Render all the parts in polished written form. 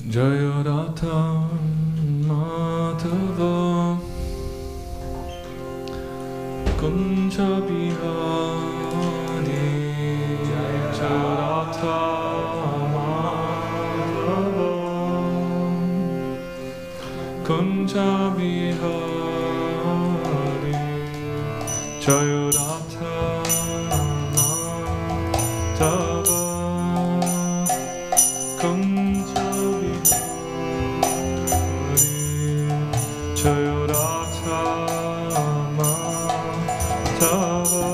Jaya Radha Madhava Kunja Bihari Jaya Radha Madhava Kunja Bihari Jaya Radha Madhava Kunja Jaya Radha Madhava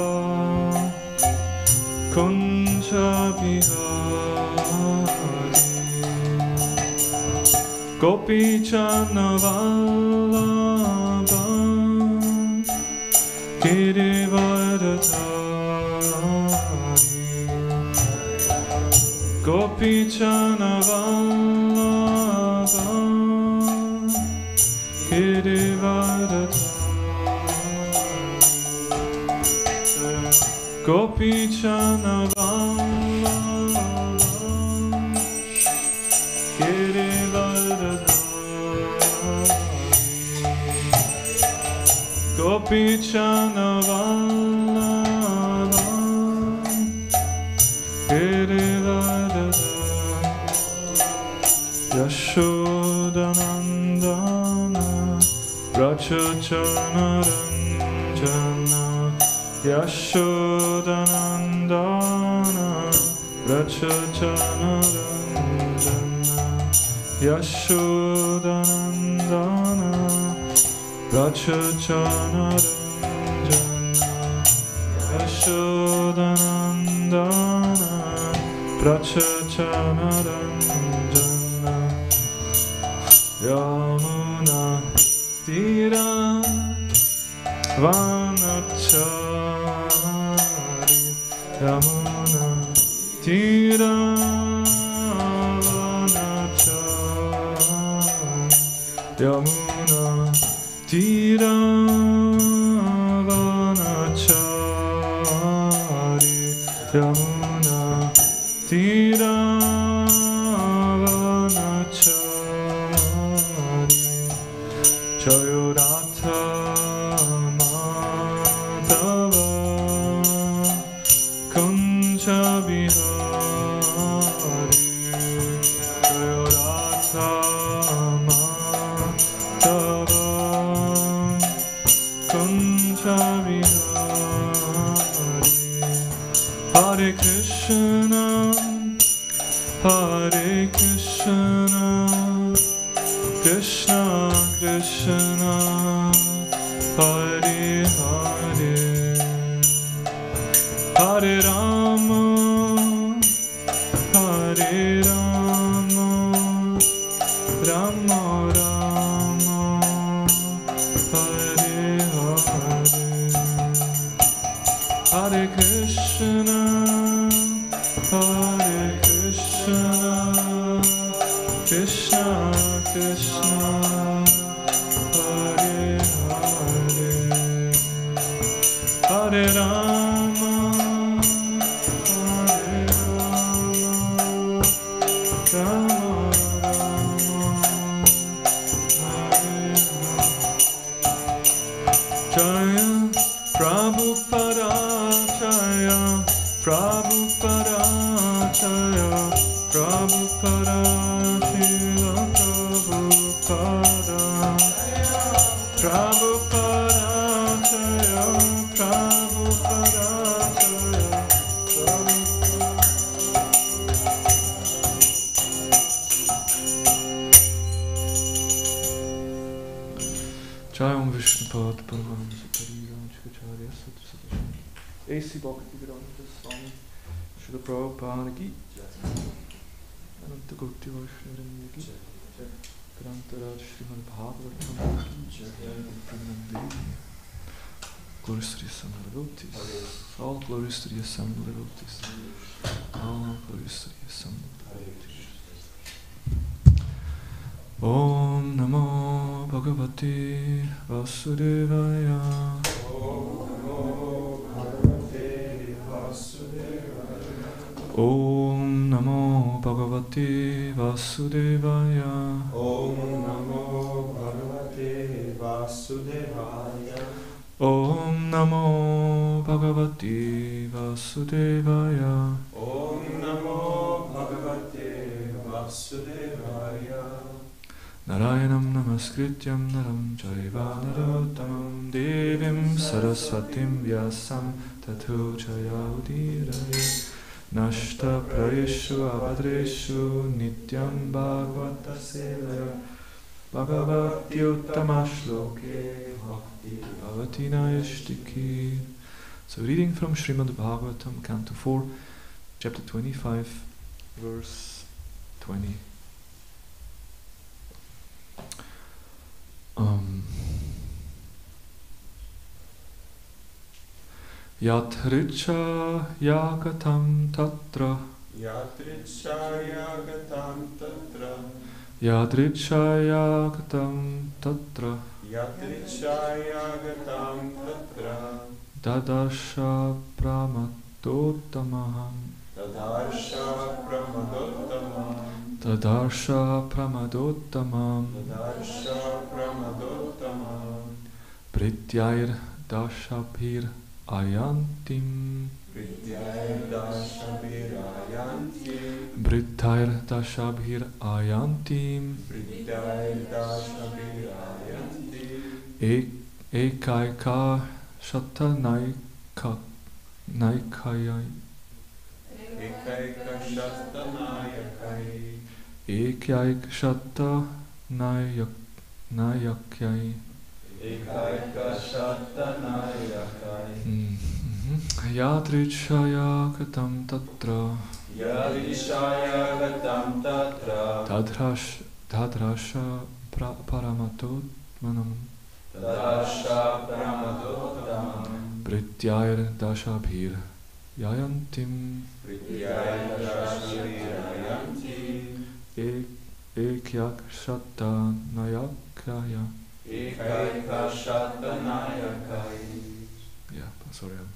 Kunja Bihari Gopi Jana Vallabha Girivardhari Gopi Jana Vallabha Girivardhari Gopi Jana Vallabha Girivardhari Gopi Jana Vallabha Girivardhari Yashodanandana Rachachana Ranjana Yashodanandana Rachachana Ranjana Yashodanandana Rachachana Ranjana Yashodanandana Rachachana Ranjana Yamuna Tira Vanachari Yamuna Tira Vanachari Yamuna Tira Vanachari Yamuna Tira Vanachari Jaya Radha Madhava Kunja Bihari Jaya Radha Madhava Kunja Bihari Hare Krishna Hare Krishna Krishna Krishna Hare Hare Hare Rama Hare Rama Rama Rama Hare Hare Hare Krishna Hare Krishna Krishna Krishna Hare Hare Hare Rama Hare Rama Rama Rama Hare Hare Jaya Prabhupada Jaya Prabhupada Jaya Prabhupada Srila Prabhupada Prabhupada Jaya Prabhupada Jaya Prabhupada Jai Om Vishnupad Paramahamsa Pariyamchakacharya Satsadashi A.C. Bhaktivedanta Swami Srila Prabhupada Ki Ananta Koti Vaishnavariya Ki Grantaraj Srimad Bhagavatam Ki Glories to the Assembled Devotees. All glories to the Assembled Devotees. All glories to the Assembled Devotees. Om Namo Bhagavate Vasudevaya. Om Namo Bhagavate Vasudevaya. Om Namo Bhagavate Vasudevaya. Om Namo Bhagavate Vasudevaya. Om Namo Bhagavate Vasudevaya. Narayanam Namaskrityam Naram Chaiva Narottamam Devim Saraswatim Vyasam Tato Chayaudiraya. Nashta Prayeshu Abhadreshu Nityam Bhagavata Sevaya. Bhagavati Uttama Shloke Bhakti Bhavati Nayashtiki. So reading from Srimad Bhagavatam, Canto 4, Chapter 25, verse 20. Yatricha yagatam tatra. Yatricha yagatam tatra. Yatricha yagatam tatra. Yatricha yagatam tatra. Dadarsha pramadottamaham. Tadarsha pramadottamam. Tadarsha pramadottamam. Tadarsha pramadottamam. Prityair dashabhir ayantim. Prityair dashabhir ayantim. Prityair dashabhir ayantim. Prityair dashabhir ayantim. Ekaika shatanaikayai. Ekaika shatanayakai. Ekaik shatanayakai. Ekaika shatanayakai. Yatrichaya gatam tatra. Yatrichaya gatam tatra. Tadrasha paramatotmanam. Tadrasha paramatottamam. Prityair dashabhir yayantim. Prityair dashabhir ayantim. Ekyak shatanayakaya. Ekaika shatanayakai. Yeah, sorry, I'm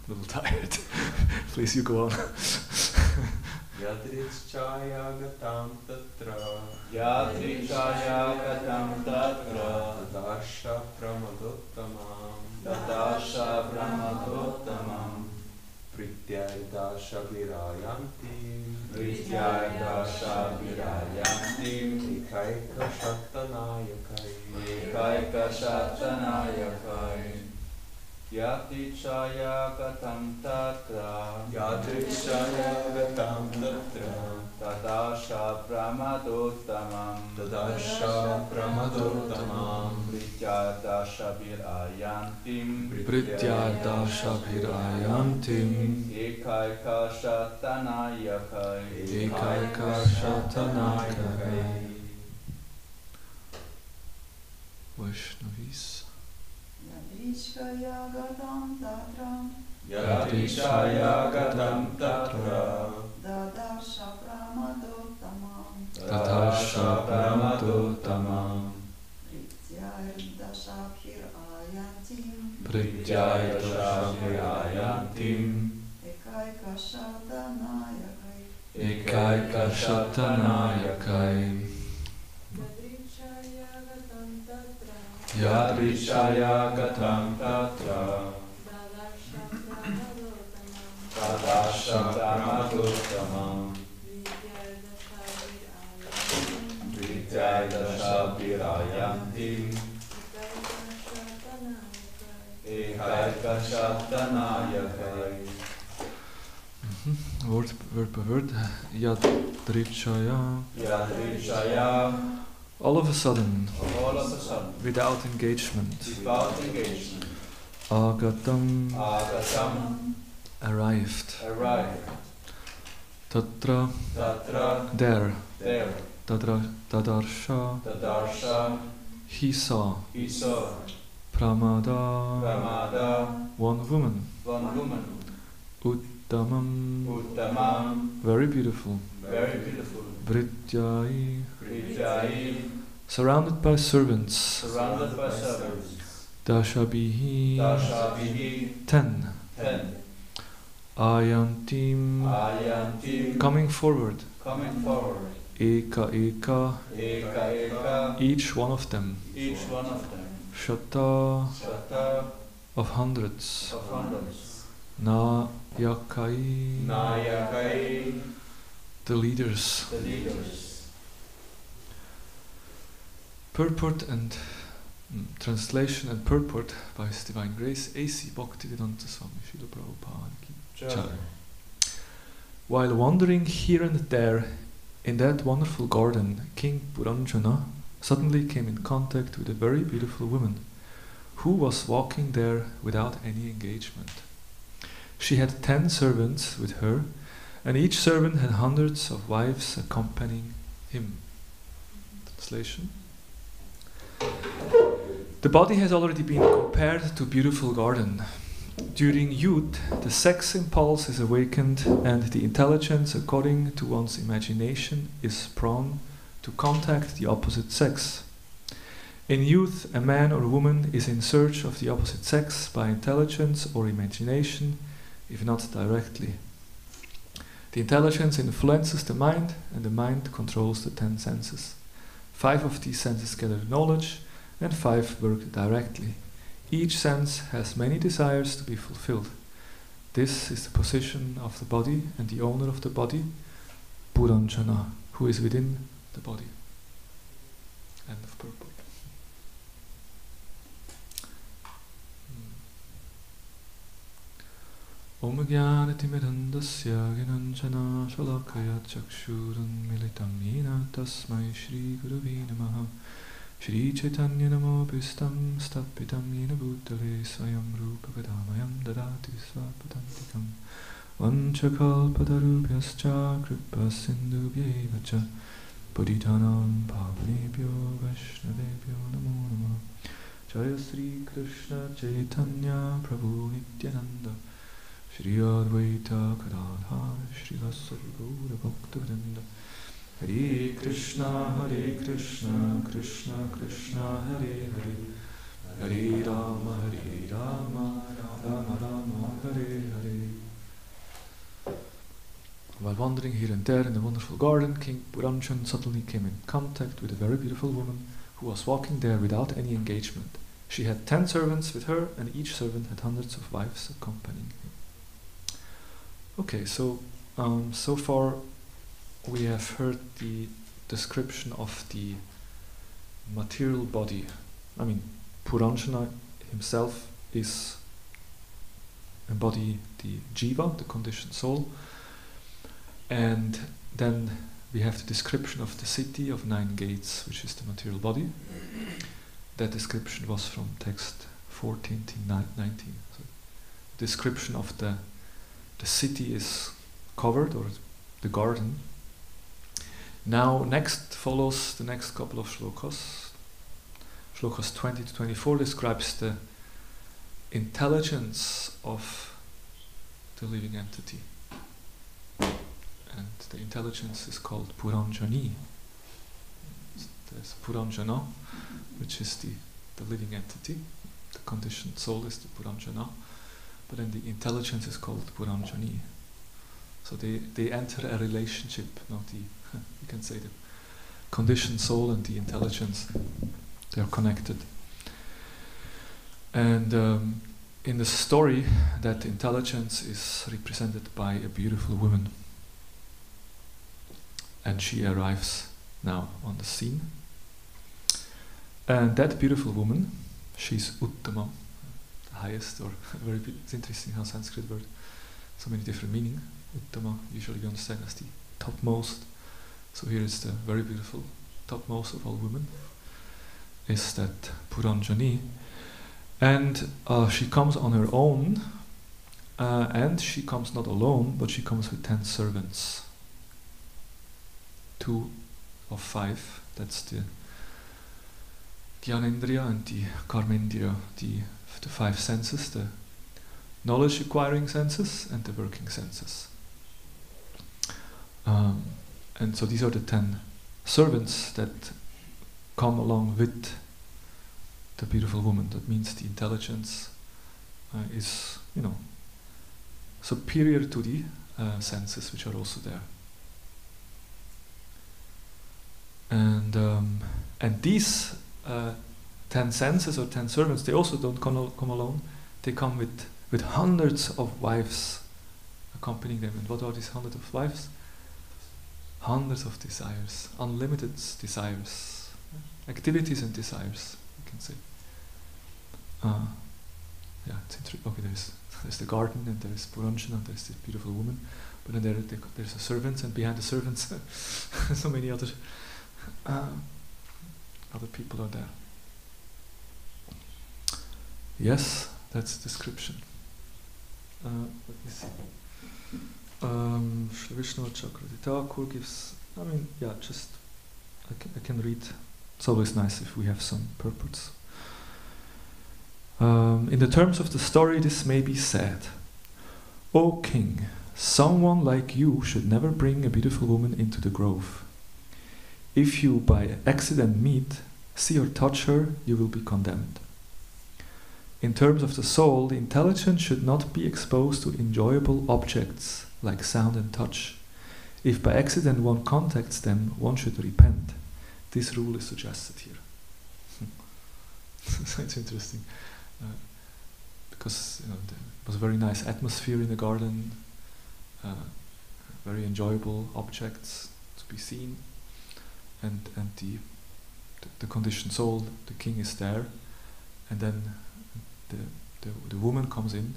a little tired. Please, you go on. Yatrichaya gatam tatra. Yatrichaya gatam tatra. Tadarsha pramadottamam. Tadarsha pramadottamam. Prityair dashabhir ayantim. Prityair dashabhir ayantim. Ekaika shatanayakai. Ekaika shatanayakai. Yatrichaya gatam tatra. Yatrichaya gatam tatra. Tadarsha pramadottamam. Tadarsha pramadottamam. Prityair dashabhir ayantim. Prityair dashabhir ayantim. Ekaika shatanayakai. Ekaika shatanayakai. Vaishnavis. Yatrichaya gatam tatra. Yatrichaya gatam tatra. Dadarsha pramadottamam. Tadarsha pramadottamam. Prityair dashabhir ayantim. Prityair dashabhir ayantim. Ekaika shatanayakai. Ekaika shatanayakai. Yatrichaya gatam tatra. Tadarsha pramadottamam. Prityair dashabhir ayantim. Ekaika shatanayakai. Word by word. Yatrichaya. Yatrichaya. All of a sudden, All of a sudden, without engagement, without engagement, agatam, agatam, arrived. arrived. Tatra, Tatra, there. there. Tadarsha, Tadarsha, he saw. he saw. Pramada, Pramada, one woman. one woman. Uttamam, Uttamam, very beautiful. very beautiful. Vrityai, Prityayi, surrounded by servants. surrounded by servants. Dashabhihi, Dashabhihi, 10. 10. Ayantim, Ayantim, coming forward. coming forward. Eka eka, Eka eka, each one of them. each one of them. Shata, Shata, of hundreds. of hundreds. Na yakai, Nayakai, the leaders. the leaders. Purport and translation and purport by His Divine Grace A.C. Bhaktivedanta Swami Srila Prabhupada Ki Jai. While wandering here and there in that wonderful garden, King Puranjana suddenly came in contact with a very beautiful woman who was walking there without any engagement. She had 10 servants with her, and each servant had hundreds of wives accompanying him. Translation. The body has already been compared to a beautiful garden. During youth, the sex impulse is awakened and the intelligence, according to one's imagination, is prone to contact the opposite sex. In youth, a man or woman is in search of the opposite sex by intelligence or imagination, if not directly. The intelligence influences the mind, and the mind controls the 10 senses. 5 of these senses gather knowledge, and 5 work directly. Each sense has many desires to be fulfilled. This is the position of the body and the owner of the body, Puranjana, who is within the body. End of purport. Om Jnanatimidandasya Gnanjana Shalakaya Chakshurun Militam Yena Tasmai Shri Gurave Namaha Shri Chaitanya Namo Pistam Stapitam Yena Bhutale Swayam Rupa Kadamayam Dadati Svapatantikam Vanchakalpatarubhyascha Kripa Sindhubhyevacha Paditanam Pavanebhyo Vaishnavebhyo Namo Namah Jaya Sri Krishna Chaitanya Prabhu Nityananda Shri Advaita Gadadhar Srila Sarvagura Bhaktivinoda Hare Krishna Krishna Krishna Hare Hare Hare Rama Rama Rama Hare Hare. While wandering here and there in the wonderful garden, King Puranjan suddenly came in contact with a very beautiful woman who was walking there without any engagement. She had 10 servants with her, and each servant had hundreds of wives accompanying him. Okay, so so far we have heard the description of the material body. I mean, Puranjana himself is embody the jiva, the conditioned soul, and then we have the description of the city of 9 gates, which is the material body. That description was from text 14 to 19. So, description of the city is covered, or the garden. Now next follows the next couple of shlokas. Shlokas 20 to 24 describes the intelligence of the living entity. And the intelligence is called Puranjani. There's Puranjana, which is the living entity. The conditioned soul is the Puranjana. But then the intelligence is called Puranjani. So they enter a relationship, you can say the conditioned soul and the intelligence, they are connected. And in the story, that intelligence is represented by a beautiful woman. And she arrives now on the scene. And that beautiful woman, she's Uttama, the highest, or very it's interesting how Sanskrit word, so many different meaning. Uttama usually we understand as the topmost. So here is the very beautiful topmost of all women, is that Puranjani. And she comes on her own, and she comes not alone, but she comes with 10 servants. 2 of 5, that's the Gyanendriya and the Karmendriya, the 5 senses, the knowledge acquiring senses and the working senses. And so these are the 10 servants that come along with the beautiful woman. That means the intelligence is, superior to the senses which are also there. And these 10 senses or 10 servants, they also don't come alone. They come with hundreds of wives accompanying them. And what are these hundreds of wives? Hundreds of desires, unlimited desires, activities and desires, you can say. Yeah, it's interesting. Okay, there's the garden, and there's Puranjan, and there's this beautiful woman. But then there's a servant, and behind the servants, so many other people are there. Yes, that's description. Let me see. Shri Vishnu Chakravarti Thakur gives. I mean, yeah, just I can read. It's always nice if we have some purports. In the terms of the story, this may be said: O king, someone like you should never bring a beautiful woman into the grove. If you by accident meet, see or touch her, you will be condemned. In terms of the soul, the intelligence should not be exposed to enjoyable objects like sound and touch. If by accident one contacts them, one should repent. This rule is suggested here. So it's interesting. Because there was a very nice atmosphere in the garden, very enjoyable objects to be seen, and the conditioned soul, the king, is there, and then the woman comes in,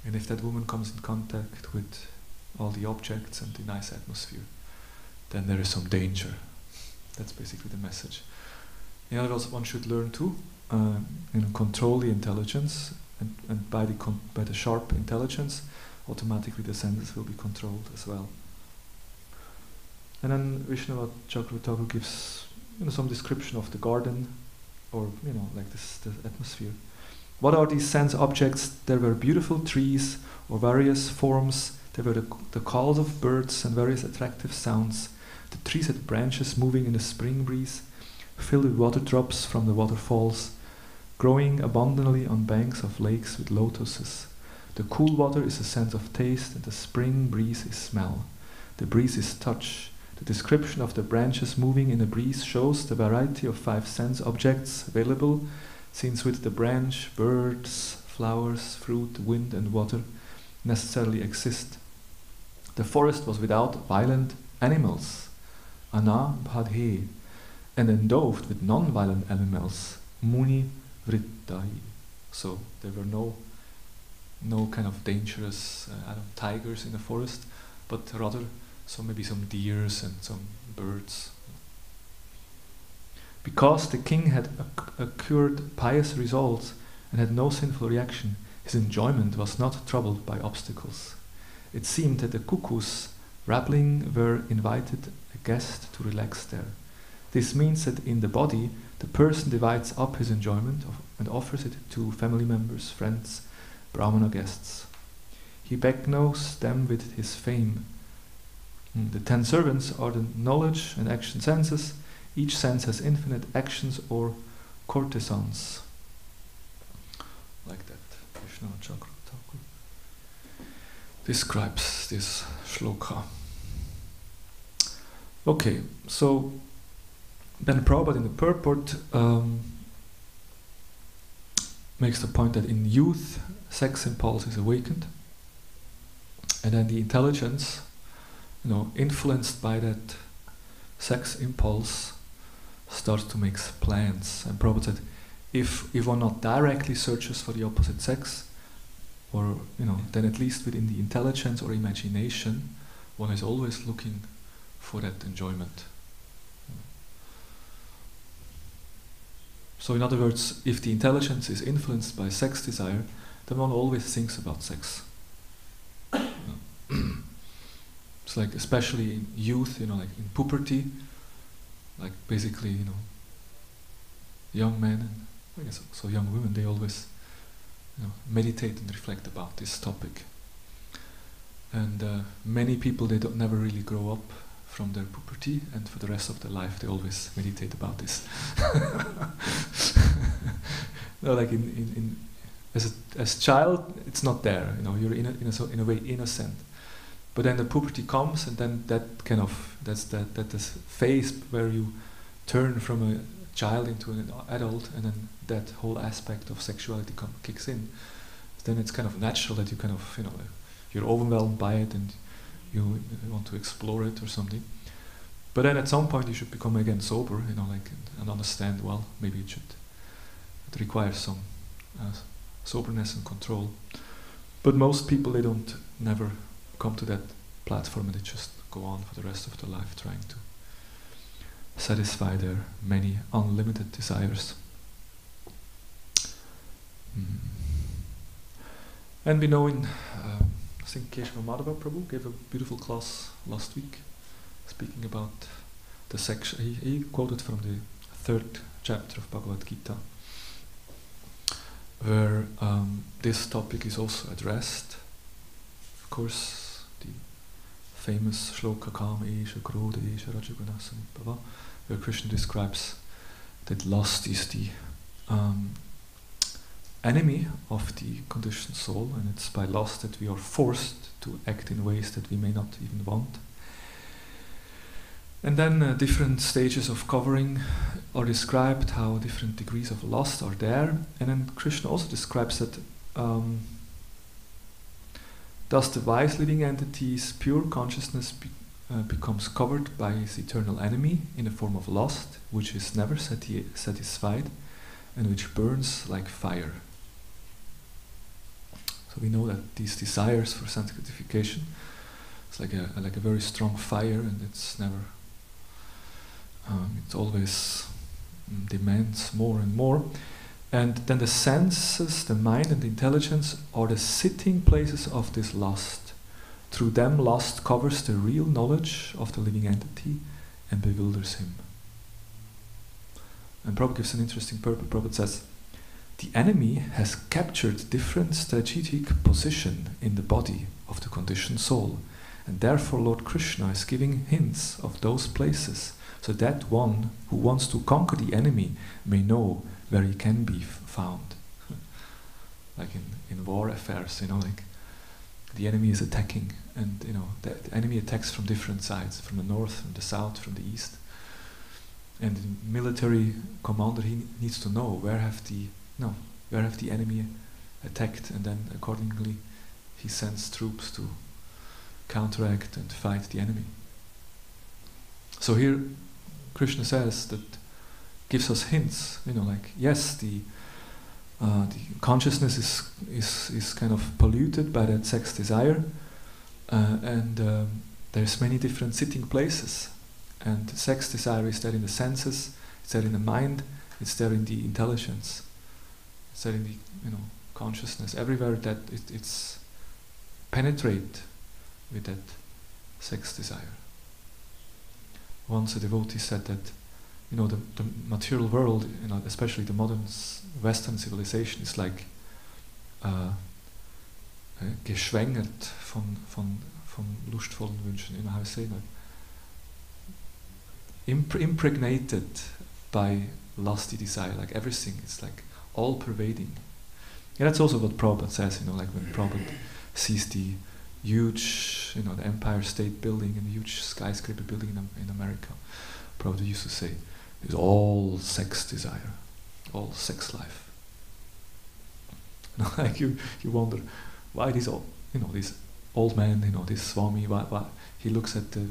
and if that woman comes in contact with all the objects and the nice atmosphere, then there is some danger. That's basically the message. In other words, one should learn to control the intelligence, and by the sharp intelligence, automatically the senses will be controlled as well. And then Vishnu Chakravarti Thakur gives some description of the garden, or like the atmosphere. What are these sense objects? There were beautiful trees or various forms. There were the calls of birds and various attractive sounds. The trees had branches moving in the spring breeze, filled with water drops from the waterfalls, growing abundantly on banks of lakes with lotuses. The cool water is a sense of taste, and the spring breeze is smell. The breeze is touch. The description of the branches moving in the breeze shows the variety of 5 sense objects available, since with the branch, birds, flowers, fruit, wind, and water necessarily exist. The forest was without violent animals, ana bhadhe, and endowed with non-violent animals, muni vrittai. So there were no kind of dangerous tigers in the forest, but rather maybe some deers and some birds. Because the king had occurred pious results and had no sinful reaction, his enjoyment was not troubled by obstacles. It seemed that the cuckoos, rattling, were invited a guest to relax there. This means that in the body, the person divides up his enjoyment and offers it to family members, friends, Brahmana guests. He beckons them with his fame. The 10 servants are the knowledge and action senses. Each sense has infinite actions or courtesans. Like that, Krishna Premarupa Dasa describes this shloka. Okay, so then Prabhupada in the purport makes the point that in youth, sex impulse is awakened, and then the intelligence, influenced by that sex impulse, starts to make plans. And Prabhupada said, if one not directly searches for the opposite sex, or then at least within the intelligence or imagination, one is always looking for that enjoyment. So in other words, if the intelligence is influenced by sex desire, then one always thinks about sex. It's like, especially in youth, like in puberty, like basically, young men and I guess also young women, they always meditate and reflect about this topic. And many people, they don't never really grow up from their puberty, and for the rest of their life they always meditate about this. Like in as child, it's not there. You know, you're in a way innocent. But then the puberty comes, and then that's this phase where you turn from a child into an adult, and then that whole aspect of sexuality kicks in. Then it's kind of natural that you kind of, you're overwhelmed by it and you want to explore it or something. But then at some point you should become again sober, and understand, well, maybe it requires some soberness and control. But most people, they don't never come to that platform, and they just go on for the rest of their life trying to satisfy their many unlimited desires. And we know I think Krishna Prabhu gave a beautiful class last week, speaking about the section. He quoted from the 3rd chapter of Bhagavad Gita, where this topic is also addressed. Of course, the famous shloka Kama Esha Krodha Esha Rajaguna Samudbhava, where Krishna describes that lust is the enemy of the conditioned soul, and it's by lust that we are forced to act in ways that we may not even want. And then different stages of covering are described, how different degrees of lust are there. And then Krishna also describes that thus the wise living entity's pure consciousness becomes covered by his eternal enemy in the form of lust, which is never satisfied and which burns like fire. So we know that these desires for sense gratification, it's like a very strong fire, and it's never. It always demands more and more. And then the senses, the mind and the intelligence are the sitting places of this lust. Through them lust covers the real knowledge of the living entity and bewilders him. And Prabhupada gives an interesting purport. Prabhupada says, the enemy has captured different strategic position in the body of the conditioned soul, and therefore Lord Krishna is giving hints of those places, so that one who wants to conquer the enemy may know where he can be found. Like in war affairs, like the enemy is attacking, and the enemy attacks from different sides, from the north, from the south, from the east. And the military commander, he needs to know where have the enemy attacked, and then accordingly he sends troops to counteract and fight the enemy. So here Krishna says that, gives us hints, yes, the consciousness is kind of polluted by that sex desire, and there's many different sitting places, and sex desire is there in the senses, it's there in the mind, it's there in the intelligence, it's there in the consciousness, everywhere that it's penetrate with that sex desire. Once a devotee said that, the material world, especially the modern Western civilization, is like geschwängert von lustvollen Wünschen. How I say that? Impregnated by lusty desire. Like everything is like all pervading. And that's also what Prabhupada says. Like when Prabhupada sees the huge, the Empire State Building and the huge skyscraper building in America, Prabhupada used to say, it's all sex desire, all sex life. Like you wonder why these this old man, this Swami, why he looks at the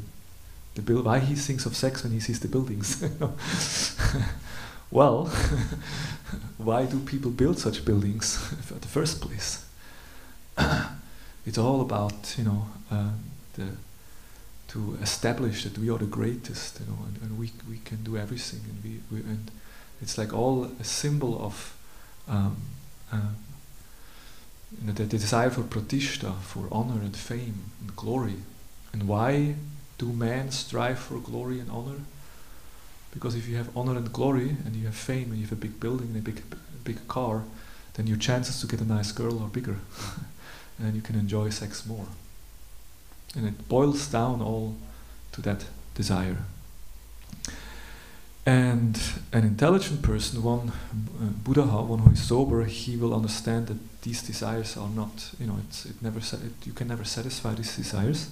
build, why he thinks of sex when he sees the buildings. Well, why do people build such buildings in the first place? It's all about to establish that we are the greatest, and we can do everything, and it's like all a symbol of the desire for pratishta, for honor and fame and glory. And why do men strive for glory and honor? Because if you have honor and glory, and you have fame, and you have a big building and a big car, then your chances to get a nice girl are bigger. And then you can enjoy sex more. And it boils down all to that desire. And an intelligent person, one Buddha, one who is sober, he will understand that these desires are not, you can never satisfy these desires,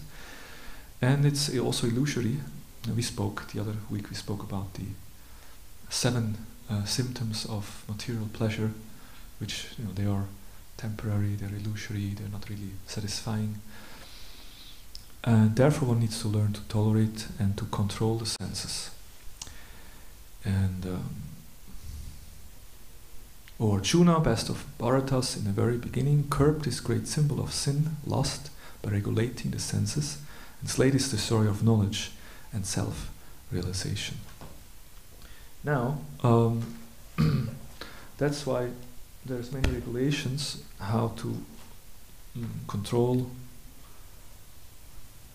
and it's also illusory. And the other week we spoke about the 7 symptoms of material pleasure, which they are temporary, they're illusory, they're not really satisfying. And therefore one needs to learn to tolerate and to control the senses. And Arjuna, best of Bharatas, in the very beginning, curbed this great symbol of sin, lust, by regulating the senses, and slayed this destroyer of knowledge and self-realization. Now, that's why there's many regulations how to control.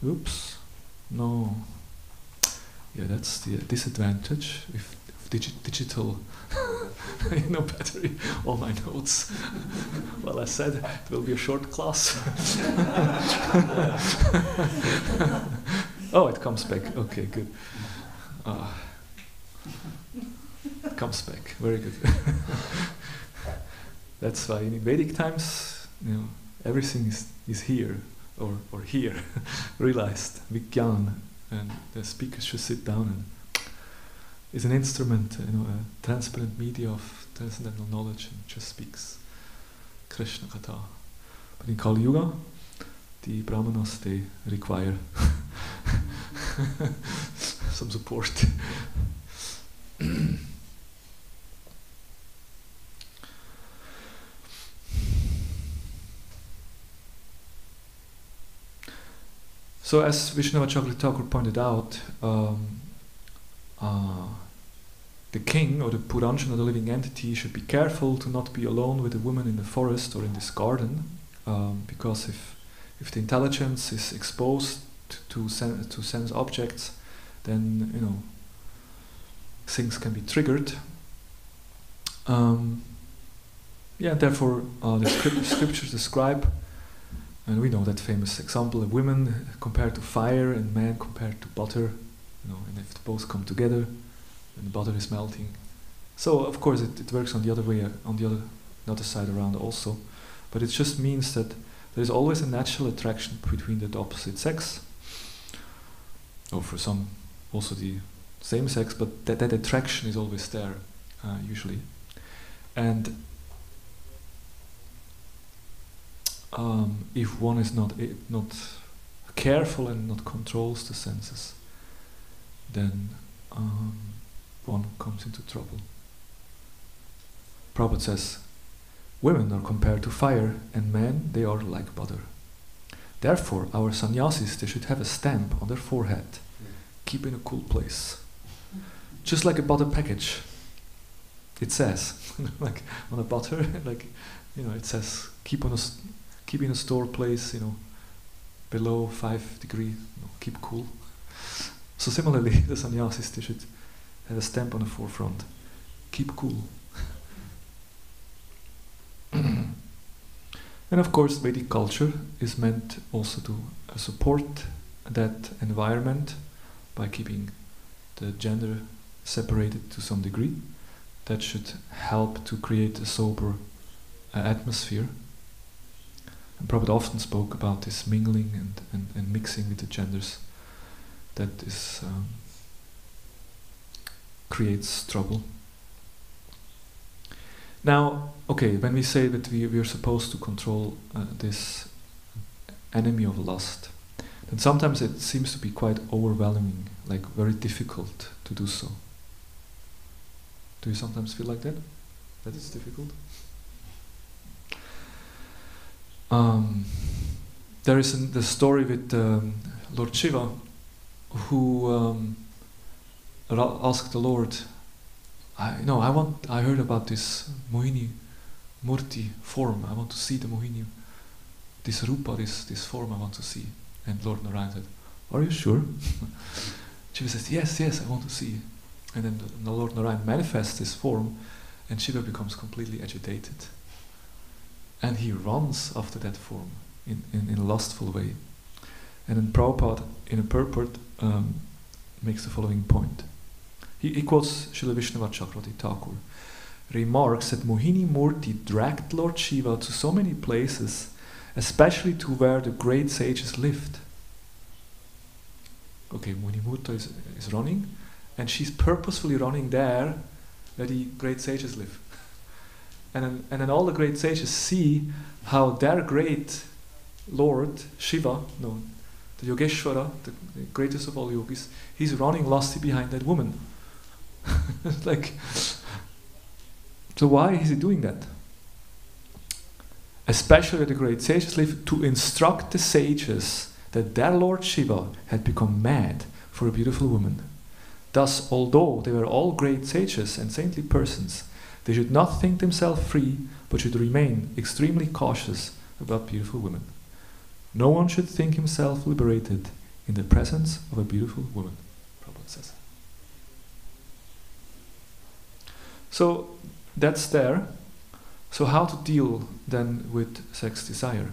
Oops, no. Yeah, that's the disadvantage with digital battery. All my notes. Well, I said it will be a short class. Oh, it comes back. Okay, good. It comes back. Very good. That's why in Vedic times, everything is here or here, realized, Vijnana, and the speaker should sit down and is an instrument, a transparent media of transcendental knowledge, and just speaks Krishna Katha. But in Kali Yuga, the Brahmanas, they require some support. So as Vishnavacharya Thakur pointed out, the king or the Puranjana, the living entity, should be careful to not be alone with a woman in the forest or in this garden, because if the intelligence is exposed to sense objects, then things can be triggered. Therefore the scriptures describe, and we know that famous example of women compared to fire and man compared to butter, and if both come together, then the butter is melting. So of course it works on the other way, on the other side around also, but it just means that there is always a natural attraction between the opposite sex, or for some also the same sex, but that attraction is always there, usually. And if one is not careful and not controls the senses, then one comes into trouble. Prabhupada says, women are compared to fire, and men, they are like butter. Therefore, our sannyasis, they should have a stamp on their forehead, keep in a cool place. Just like a butter package. It says, like on a butter, it says, keep in a store place, below 5 degrees, keep cool. So similarly, the sannyasis, they should have a stamp on the forefront, keep cool. And of course, Vedic culture is meant also to support that environment by keeping the gender separated to some degree. That should help to create a sober atmosphere. And Prabhupada often spoke about this mingling and mixing with the genders. That is creates trouble. Now, okay, when we say that we are supposed to control this enemy of lust, then sometimes it seems to be quite overwhelming, like very difficult to do so. Do you sometimes feel like that? That it's difficult? There is the story with Lord Shiva, who asked the Lord, I heard about this Mohini Murti form. I want to see the Mohini, this Rupa, this form I want to see. And Lord Narayan said, are you sure? Shiva says, yes, I want to see. And then the Lord Narayan manifests this form, and Shiva becomes completely agitated. And he runs after that form in a lustful way. And then Prabhupada, in a purport, makes the following point. He quotes Srila Vishnuvat Chakravarti Thakur, remarks that Mohini Murti dragged Lord Shiva to so many places, especially to where the great sages lived. Okay, Mohini Murti is running, and she's purposefully running there where the great sages live. And then all the great sages see how their great Lord, Shiva, no, the Yogeshwara, the greatest of all yogis, he's running lusty behind that woman. Like, so why is he doing that? Especially the great sages live to instruct the sages that their Lord Shiva had become mad for a beautiful woman. Thus, although they were all great sages and saintly persons, they should not think themselves free, but should remain extremely cautious about beautiful women. No one should think himself liberated in the presence of a beautiful woman, Prabhupada says. So that's there. So how to deal then with sex desire?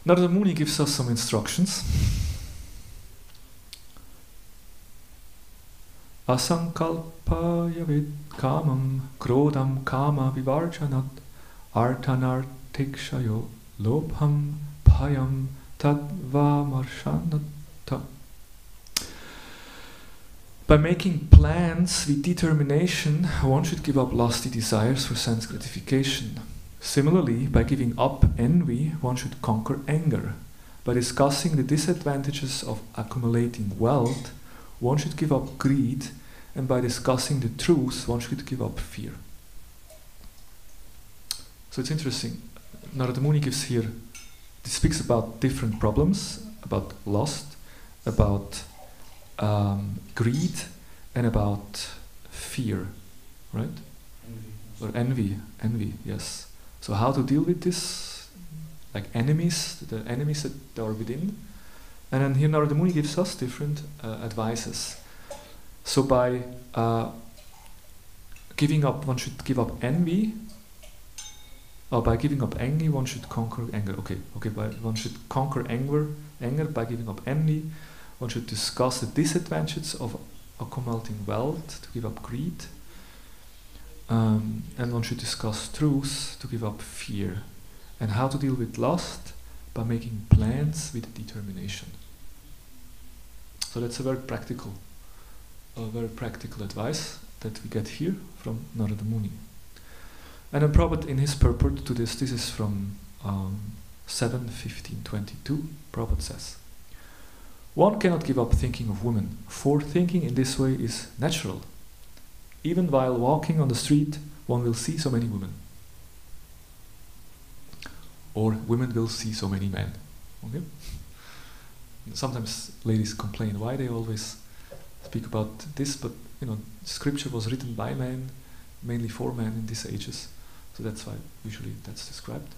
Narada Muni gives us some instructions. Asankalpaya vid kamam krodam kama vivarjanat artanartikshayo lobham payam tadva marshanata. By making plans with determination, one should give up lusty desires for sense gratification. Similarly, by giving up envy, one should conquer anger. By discussing the disadvantages of accumulating wealth, one should give up greed, and by discussing the truth, one should give up fear. So it's interesting. Narada Muni gives here, he speaks about different problems, about lust, about greed, and about fear, right? Envy. Or envy, yes. So how to deal with this? Like enemies, the enemies that are within. And then here Narada Muni gives us different advices. So by giving up, one should give up envy. Or by giving up envy, one should conquer anger. Okay. One should conquer anger by giving up envy. One should discuss the disadvantages of accumulating wealth, to give up greed. And one should discuss truth, to give up fear. And how to deal with lust? By making plans with determination. So that's a very practical advice that we get here from Narada Muni. And then Prabhupada, in his purport to this is from 7:15:22, Prabhupada says, one cannot give up thinking of women, for thinking in this way is natural. Even while walking on the street, one will see so many women. Or women will see so many men. Okay? Sometimes ladies complain why they always speak about this, but scripture was written by men, mainly for men in these ages. So that's why usually that's described.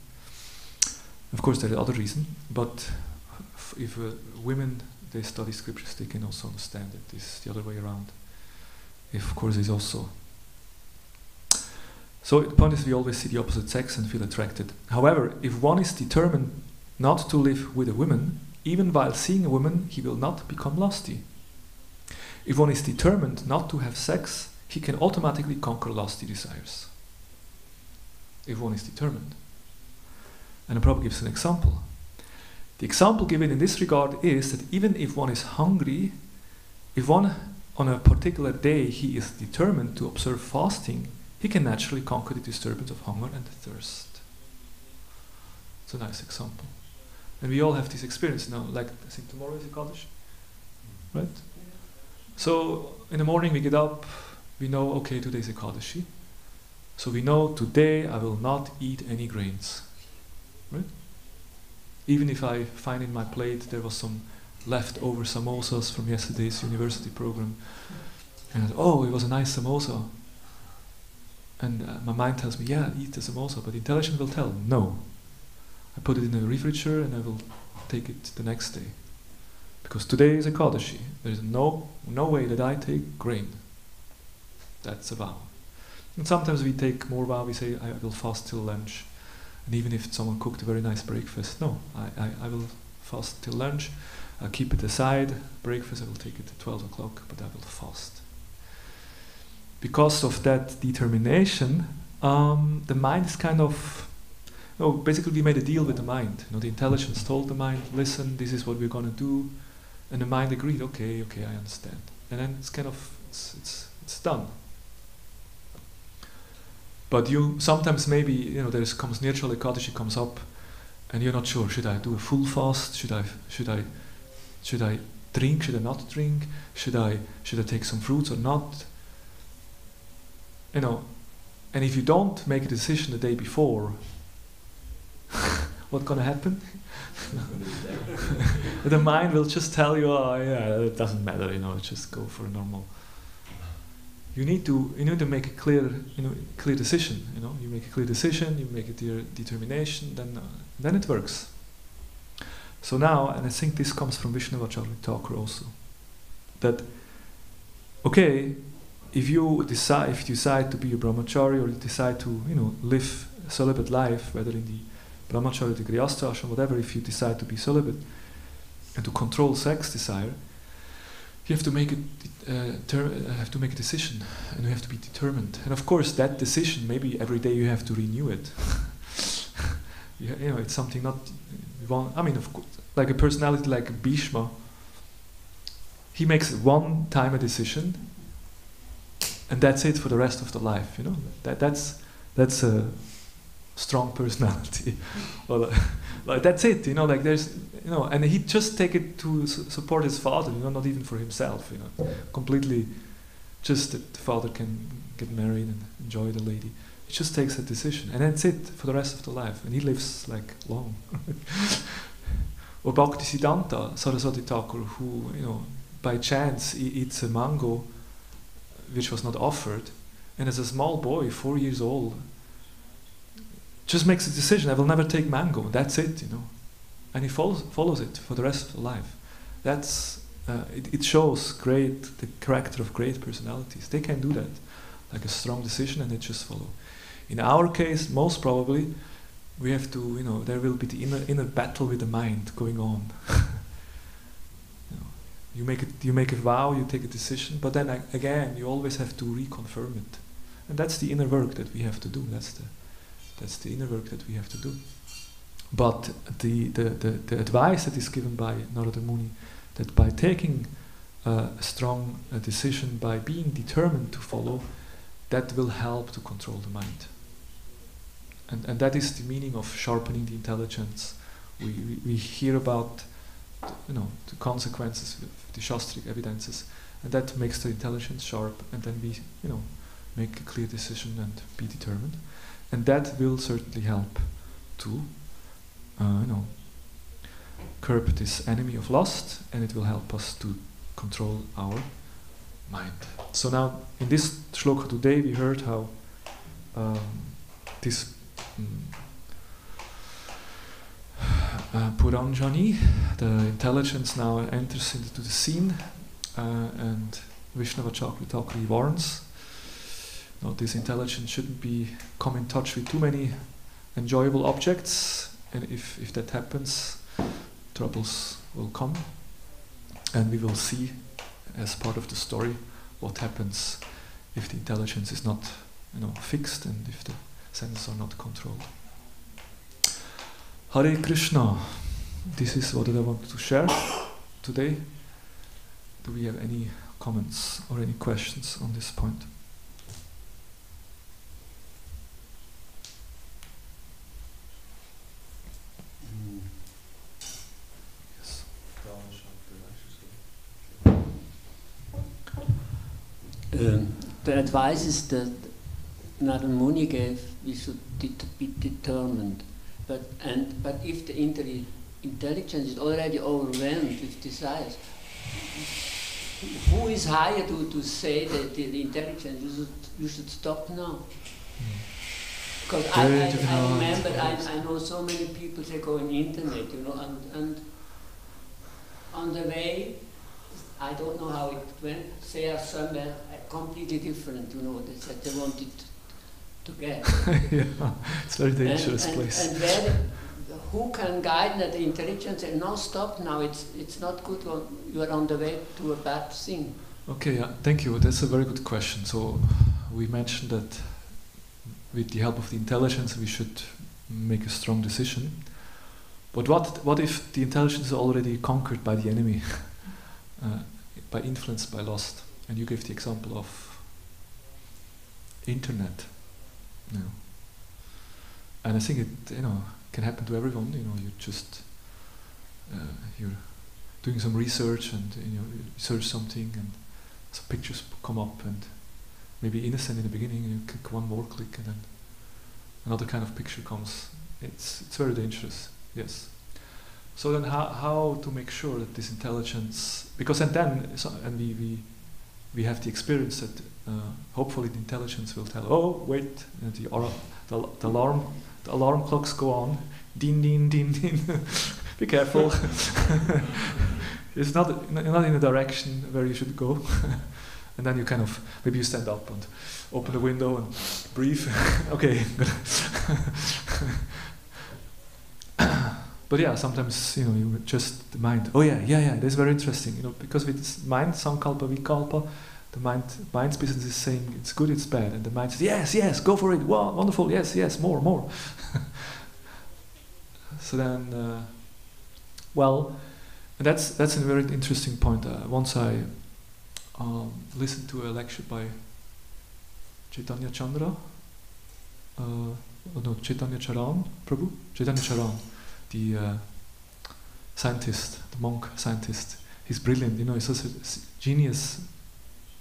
Of course there are other reasons, but if women, they study scriptures, they can also understand that it's the other way around. Of course is also. So the point is we always see the opposite sex and feel attracted. However, if one is determined not to live with a woman, even while seeing a woman, he will not become lusty. If one is determined not to have sex, he can automatically conquer lusty desires. If one is determined. And the Prabhupada gives an example. The example given in this regard is that even if one is hungry, if one on a particular day he is determined to observe fasting, he can naturally conquer the disturbance of hunger and thirst. It's a nice example. And we all have this experience now, like I think tomorrow is Ekadashi, right? So in the morning we get up, we know, okay, today is Ekadashi. So we know today I will not eat any grains, right? Even if I find in my plate there was some leftover samosas from yesterday's university program, and oh, it was a nice samosa. And my mind tells me, yeah, eat the samosa, but intelligence will tell, no. I put it in the refrigerator and I will take it the next day. Because today is Ekadashi. There is no way that I take grain. That's a vow. And sometimes we take more vow, we say, I will fast till lunch. And even if someone cooked a very nice breakfast, no, I will fast till lunch. I'll keep it aside. Breakfast, I will take it at 12 o'clock, but I will fast. Because of that determination, the mind is kind of, basically we made a deal with the mind. The intelligence told the mind, listen, this is what we're going to do. And the mind agreed, okay, I understand. And then it's kind of, it's done. But you sometimes maybe, there's comes Nirjala Ekadashi comes up, and you're not sure, should I do a full fast? Should I drink? Should I not drink? Should I take some fruits or not? And if you don't make a decision the day before, what's gonna happen? The mind will just tell you, oh yeah, it doesn't matter, just go for a normal. You need to make a clear decision. You make a clear decision, you make a determination, then it works. So now, and I think this comes from Vishnavacharya Thakur also, that if you decide to be a brahmachari, or you decide to live a celibate life, whether in the brahmacharya, the grihastha ashram, whatever, if you decide to be celibate and to control sex desire, you have to make a decision, and you have to be determined. And of course, that decision, maybe every day you have to renew it. It's something not. Of course, like a personality like Bhishma, he makes one time a decision, and that's it for the rest of the life. That's a strong personality. Well, like that's it. There's, and he just take it to support his father. Not even for himself. Completely, just that the father can get married and enjoy the lady. He just takes a decision, and that's it for the rest of the life, and he lives like long. Or Bhaktisiddhanta Saraswati Thakur, who by chance eats a mango, which was not offered, and as a small boy, 4 years old, just makes a decision: I will never take mango. That's it, and he follows it for the rest of the life. That's it shows the character of great personalities. They can do that, like a strong decision, and they just follow. In our case, most probably, we have to, there will be the inner battle with the mind going on. You make a vow, you take a decision, but then again, you always have to reconfirm it, and that's the inner work that we have to do. That's the inner work that we have to do. But the advice that is given by Narada Muni, that by taking a strong decision, by being determined to follow, that will help to control the mind. And that is the meaning of sharpening the intelligence. We hear about the consequences of the Shastric evidences, and that makes the intelligence sharp, and then we make a clear decision and be determined. And that will certainly help to curb this enemy of lust, and it will help us to control our mind. So now, in this shloka today, we heard how this Puranjani, the intelligence, now enters into the scene, and Vishnavacharya Thakur warns. This intelligence shouldn't come in touch with too many enjoyable objects, and if that happens, troubles will come, and we will see as part of the story what happens if the intelligence is not fixed, and if the senses are not controlled. Hare Krishna. This is what I want to share today. Do we have any comments or any questions on this point? Yes. The advices that Narada Muni gave, we should be determined. But if the intelligence is already overwhelmed with desires, who is higher to say that the intelligence you should stop now? Because I remember I know so many people, they go on the internet, and on the way, I don't know how it went, they are somewhere completely different, that they wanted to get. Yeah, it's a very dangerous place. And where who can guide that intelligence and no, stop now, it's not good, you are on the way to a bad thing? Okay, thank you. That's a very good question. So we mentioned that with the help of the intelligence we should make a strong decision. But what if the intelligence is already conquered by the enemy, by influenced by lust? And you gave the example of internet. You know. And I think it can happen to everyone. You just you're doing some research and you search something and some pictures come up and maybe innocent in the beginning, and you click one more click and then another kind of picture comes. It's very dangerous. Yes. So then, how to make sure that this intelligence, because we have the experience that hopefully the intelligence will tell, oh wait, the alarm clocks go on, din din din din. Be careful. It's not in a direction where you should go. And then you kind of maybe you stand up and open the window and breathe. Okay. But yeah, sometimes you just the mind. Oh yeah. That's very interesting. Because with this mind, sankalpa, vikalpa, the mind's business is saying it's good, it's bad, and the mind says yes, go for it. Wow, wonderful. Yes, more. So then, and that's a very interesting point. Once I listened to a lecture by Chaitanya Charan, the scientist, the monk scientist. He's brilliant, he's such a genius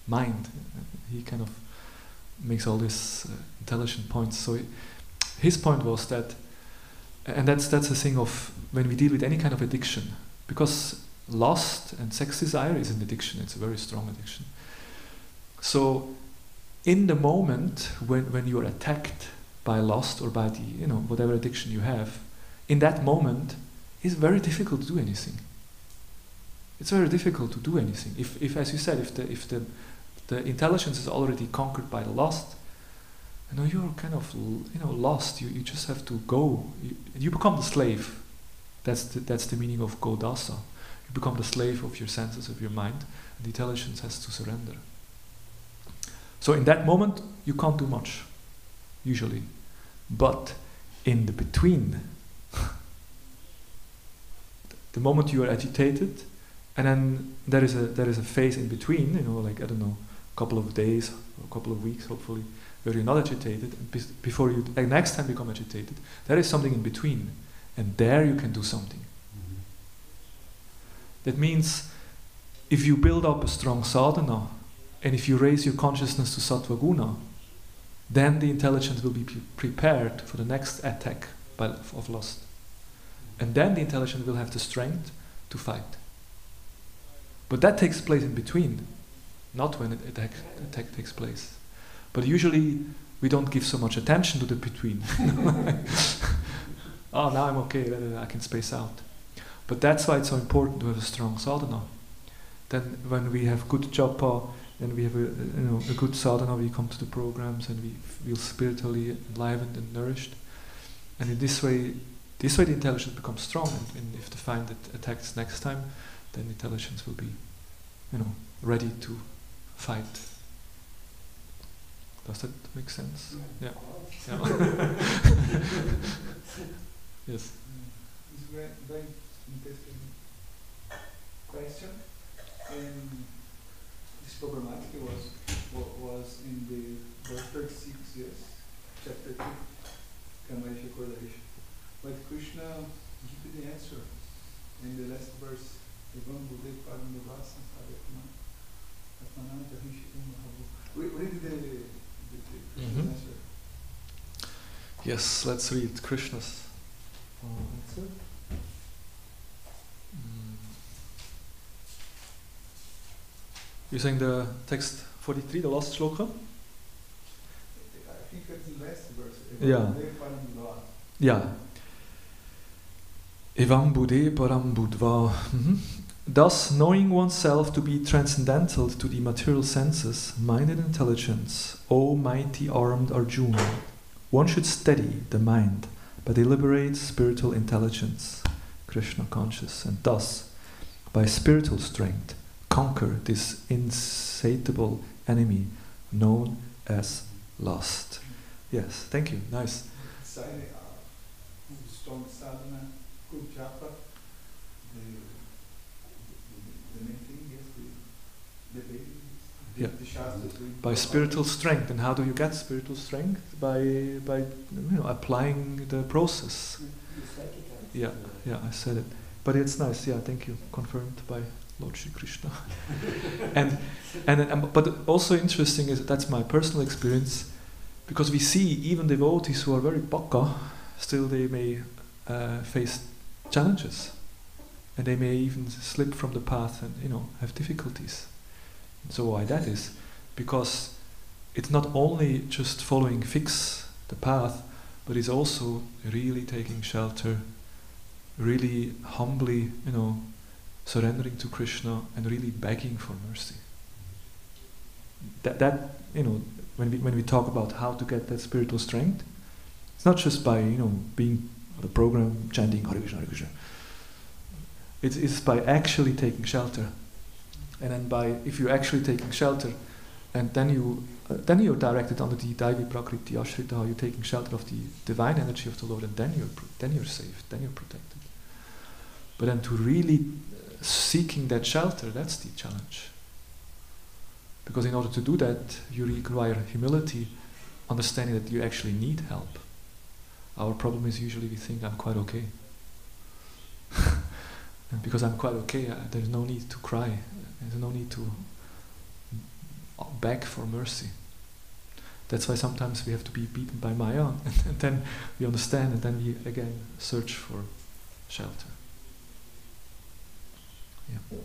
mind. He kind of makes all these intelligent points. So his point was that, and that's the thing of when we deal with any kind of addiction, because lust and sex desire is an addiction. It's a very strong addiction. So in the moment when you are attacked by lust or by the whatever addiction you have, in that moment it's very difficult to do anything. It's very difficult to do anything. If as you said, if the intelligence is already conquered by the lust, you're kind of lost. You just have to go. You become the slave. That's the meaning of go dasa. You become the slave of your senses, of your mind, and the intelligence has to surrender. So in that moment, you can't do much, usually. But in the between, the moment you are agitated, and then there is a phase in between, like I don't know, a couple of days, or a couple of weeks, hopefully, where you're not agitated, and before you next time become agitated, there is something in between, and there you can do something. Mm-hmm. That means, if you build up a strong sadhana, and if you raise your consciousness to sattva guna, then the intelligence will be prepared for the next attack of lust. And then the intelligence will have the strength to fight. But that takes place in between, not when attack takes place. But usually we don't give so much attention to the between. Oh, now I'm okay, I can space out. But that's why it's so important to have a strong sadhana. Then when we have good japa, and we have a good sadhana, we come to the programs and we feel spiritually enlivened and nourished. And in this way the intelligence becomes strong, and if the find that attacks next time, then the intelligence will be, ready to fight. Does that make sense? Yeah. Yes. It's a very interesting question. This problematic was in the verse 36, yes, chapter 2, Kamesha correlation. But Krishna gave the answer in the last verse. Read the answer. Yes, let's read Krishna's answer. You're saying the text 43, the last shloka? I think that's the last verse. Yeah. Yeah. Evam Bude Param Budva. Thus, knowing oneself to be transcendental to the material senses, mind and intelligence, O mighty armed Arjuna, one should steady the mind by deliberate spiritual intelligence, Krishna conscious, and thus, by spiritual strength, conquer this insatiable enemy known as lust. Yes, thank you, nice. Strong sadhana, good japa, the main thing is the shastras. By spiritual strength. And how do you get spiritual strength? By applying the process. Yeah, I said it. But it's nice, yeah, thank you. Confirmed by Lord Shri Krishna. But also interesting is that's my personal experience, because we see even devotees who are very baka, still they may face challenges, and they may even slip from the path and have difficulties. So why that is? Because it's not only just following fix the path, but it's also really taking shelter, really humbly, surrendering to Krishna and really begging for mercy. That when we talk about how to get that spiritual strength, it's not just by being on the program chanting Hare Krishna, Hare Krishna. It's by actually taking shelter, and then if you're actually taking shelter, and then you're directed under the Daivi Prakriti Ashrita, you're taking shelter of the divine energy of the Lord, and then you're safe, then you're protected. But then to really seeking that shelter, that's the challenge. Because in order to do that, you require humility, understanding that you actually need help. Our problem is usually we think I'm quite okay. And because I'm quite okay, there's no need to cry. There's no need to beg for mercy. That's why sometimes we have to be beaten by Maya, and then we understand, and then we again search for shelter. Yeah.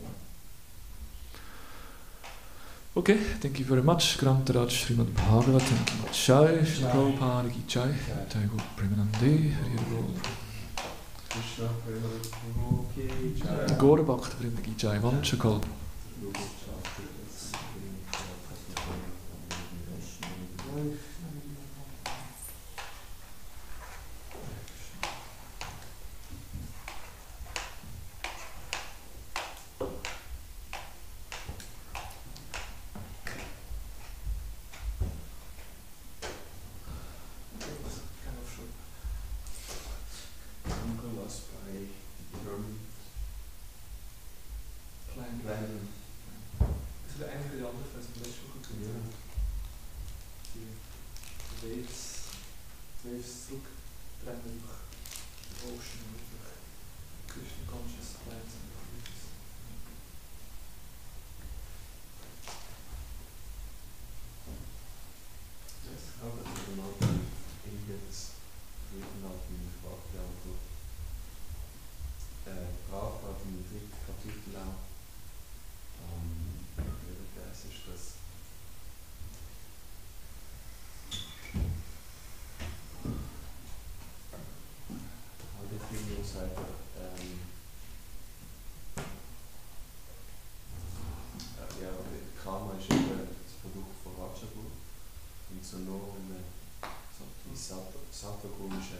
Okay, thank you very much. Grantaraj Srimad Bhagavatam Ki Jai, Srila Prabhupada Ki Jai, Krishna Premarupa Dasa, Gaura Bhakta Vrinda Ki Jai, Vanchakal. Karma ist eben das Produkt von Rajagun. Und so nur wenn so die Sattvagun ist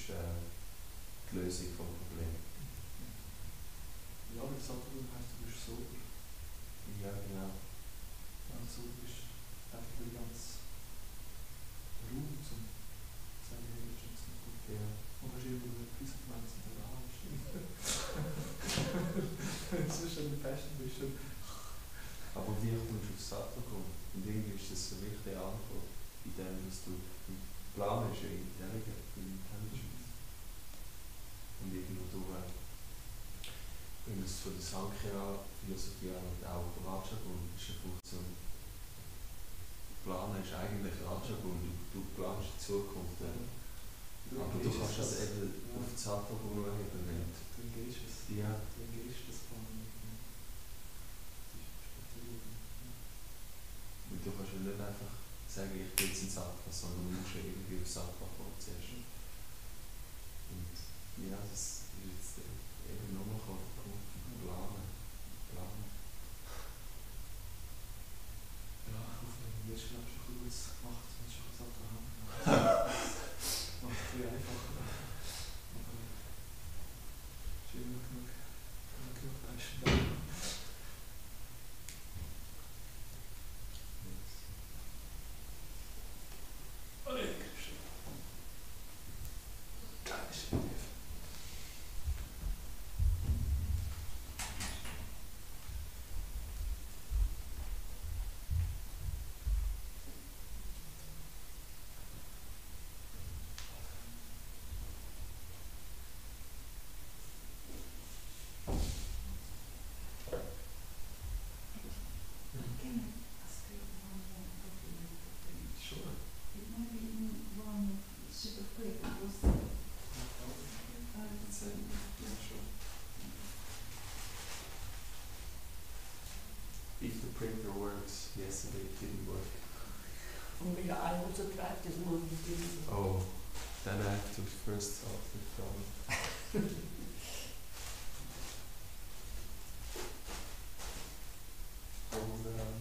die Lösung vom Problem. Ja, mit Sattvagun heißt du bist sauber. Ja, genau. Also du bist einfach der ganze Raum zum sagen, hey, das ist nicht gut. Ja. Und hast irgendwo eine Prise gemeint, dass du da hast. Das ist schon eine Passion, das ist schon... Aber wie kommst du auf Sattvagun? Und irgendwie ist das so eine wichtige Antwort, in dem, dass du Plan ist ja intelligent. Und irgendwo durch, wenn du es von der Sankhya-Philosophie anschaut, auch Rajagun ist eine Funktion. Planen ist eigentlich Rajagun, du planst die Zukunft. Aber du kannst das eben auf die Sattvagun heben. Du engagest es. Ja. Du engagest das Planen. Und du kannst ja nicht einfach sagen, ich bin jetzt ein Sattva, sondern du musst ja irgendwie auf Sattva kommen zuerst. Und ja, das ist jetzt eben nochmal planen. Ja, ich hoffe, du hast glaube ich schon gut gemacht, wenn du schon gesagt hast. Macht es viel einfacher. this moment. Oh, then I have to first solve the problem. Hold on.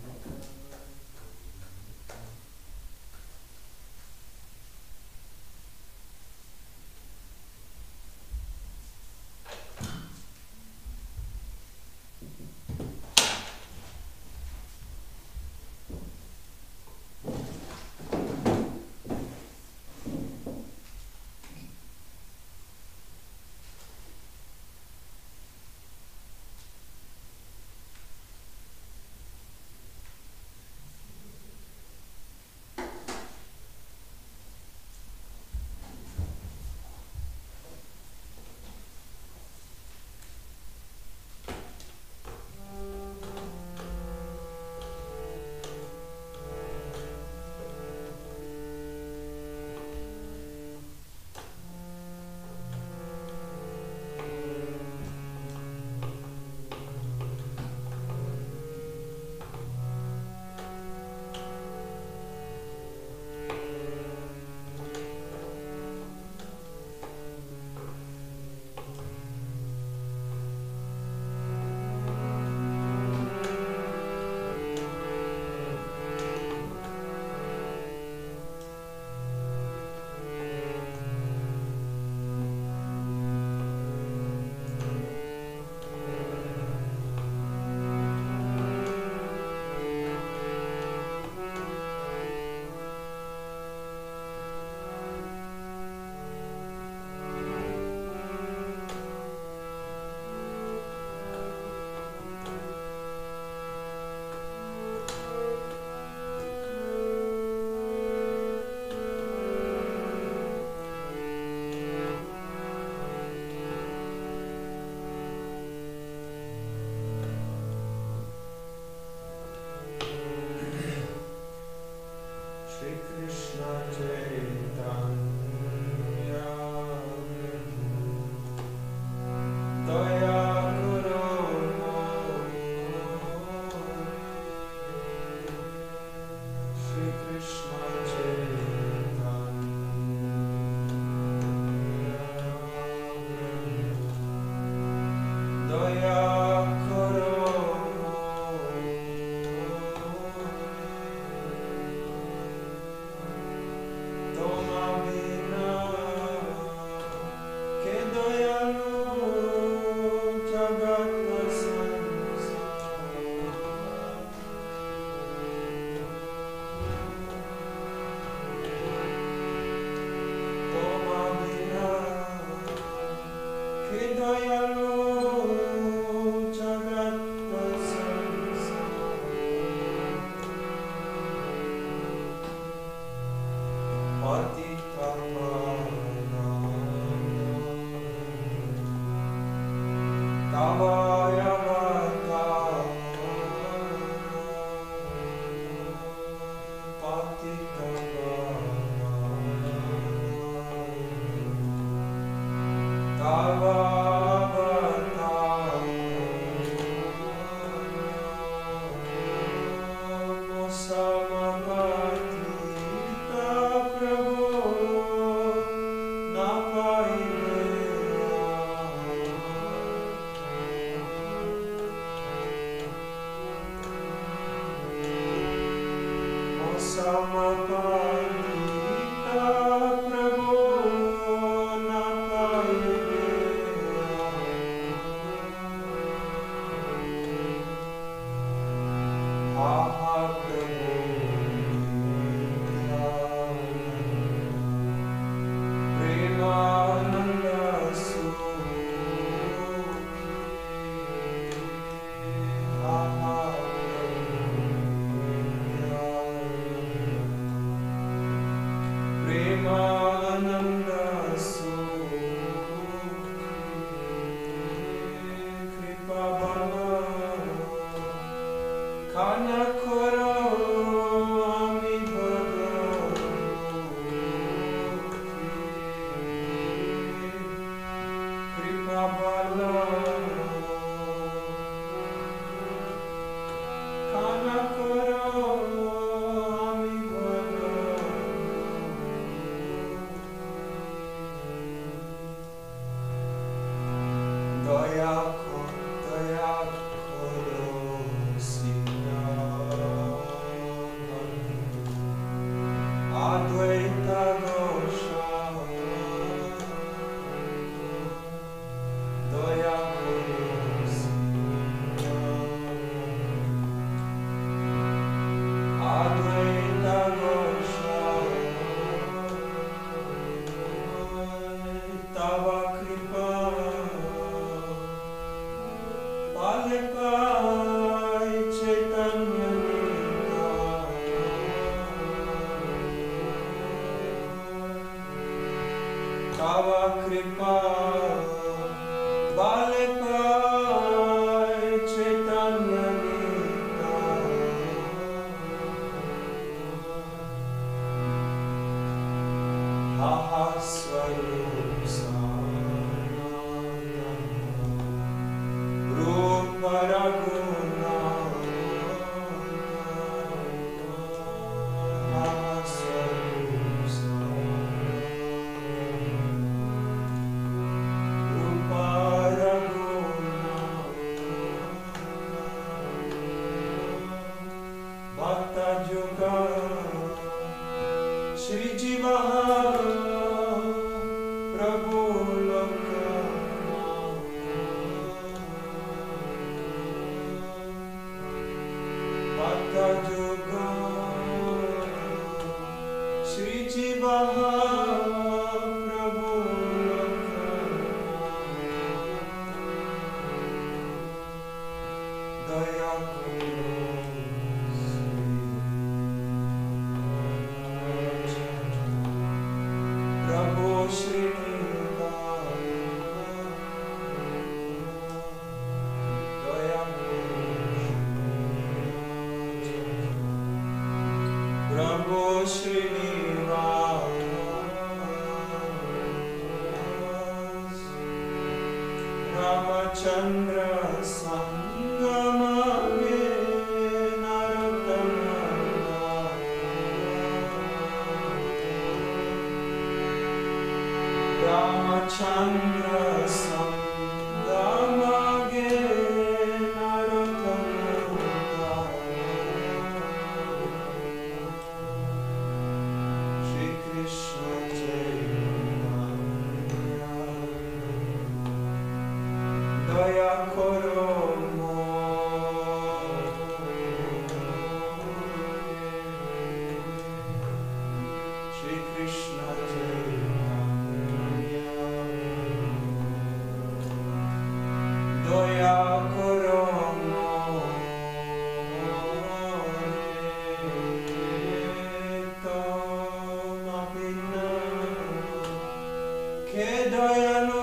Che doyano